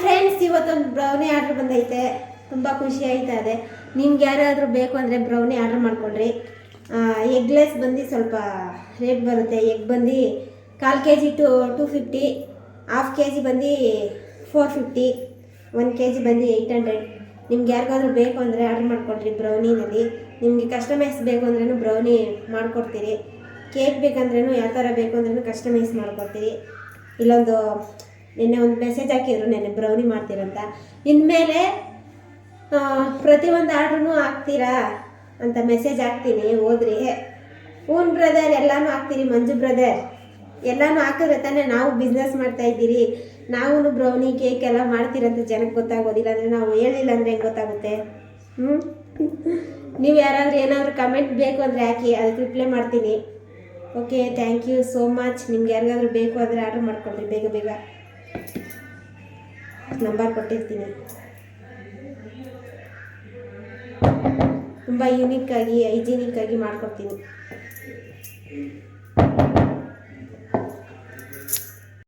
Friends, ಇವತ್ತೊಂದು brownie order ಬಂದೈತೆ. ತುಂಬ ಖುಷಿ ಆಯ್ತಾ ಇದೆ. ನಿಮ್ಗೆ ಯಾರಾದರೂ ಬೇಕು ಅಂದರೆ ಬ್ರೌನಿ ಆರ್ಡ್ರ್ ಮಾಡ್ಕೊಳ್ರಿ. ಎಗ್ಲೆಸ್ ಬಂದು ಸ್ವಲ್ಪ ರೇಟ್ ಬರುತ್ತೆ. ಎಗ್ ಬಂದು 1/4 kg 250, 1/2 kg ಬಂದು 450, 1 kg ಬಂದು 800. ನಿಮ್ಗೆ ಯಾರಿಗಾದ್ರೂ ಬೇಕು ಅಂದರೆ ಆರ್ಡ್ರ್ ಮಾಡ್ಕೊಳ್ರಿ. ಬ್ರೌನಿನಲ್ಲಿ ನಿಮಗೆ ಕಸ್ಟಮೈಸ್ ಬೇಕು ಅಂದ್ರೂ ಬ್ರೌನಿ ಮಾಡಿಕೊಡ್ತೀರಿ. ಕೇಕ್ ಬೇಕಂದ್ರೂ ಯಾವ ಥರ ಬೇಕು ಅಂದ್ರೂ ಕಸ್ಟಮೈಸ್ ಮಾಡಿಕೊಡ್ತೀರಿ. ಇಲ್ಲೊಂದು ನಿನ್ನೆ ಒಂದು ಮೆಸೇಜ್ ಹಾಕಿದ್ರು, ನೆನ್ನೆ ಬ್ರೌನಿ ಮಾಡ್ತೀರಂತ. ಇನ್ಮೇಲೆ ಪ್ರತಿಯೊಂದು ಆರ್ಡ್ರೂ ಹಾಕ್ತೀರಾ ಅಂತ ಮೆಸೇಜ್ ಹಾಕ್ತೀನಿ, ಹೋದ್ರಿ. ಹೂನ್ ಬ್ರದರ್, ಎಲ್ಲನೂ ಹಾಕ್ತೀನಿ. ಮಂಜು ಬ್ರದರ್, ಎಲ್ಲನೂ ಹಾಕಿದ್ರೆ ತಾನೇ ನಾವು ಬಿಸ್ನೆಸ್ ಮಾಡ್ತಾಯಿದ್ದೀರಿ. ನಾವು ಬ್ರೌನಿ ಕೇಕ್ ಎಲ್ಲ ಮಾಡ್ತೀರಂತ ಜನಕ್ಕೆ ಗೊತ್ತಾಗೋದಿಲ್ಲ ಅಂದರೆ ನಾವು ಹೇಳಿಲ್ಲ ಅಂದರೆ ಹೆಂಗೆ ಗೊತ್ತಾಗುತ್ತೆ? ನೀವು ಯಾರಾದರೂ ಏನಾದರೂ ಕಮೆಂಟ್ ಬೇಕು ಅಂದರೆ ಹಾಕಿ, ಅದಕ್ಕೆ ರಿಪ್ಲೈ ಮಾಡ್ತೀನಿ. Okay, thank you so much. ನಿಮ್ಗೆ ಯಾರಿಗಾದ್ರೂ ಬೇಕು ಅಂದರೆ ಆರ್ಡ್ರ್ ಮಾಡ್ಕೊಳ್ರಿ. ಬೇಗ ಬೇಗ ನಂಬರ್ ಕೊಟ್ಟಿರ್ತೀನಿ. ತುಂಬ ಯೂನಿಕ್ಕಾಗಿ ಹೈಜಿನಿಕ್ಕಾಗಿ ಮಾಡ್ಕೊಡ್ತೀನಿ.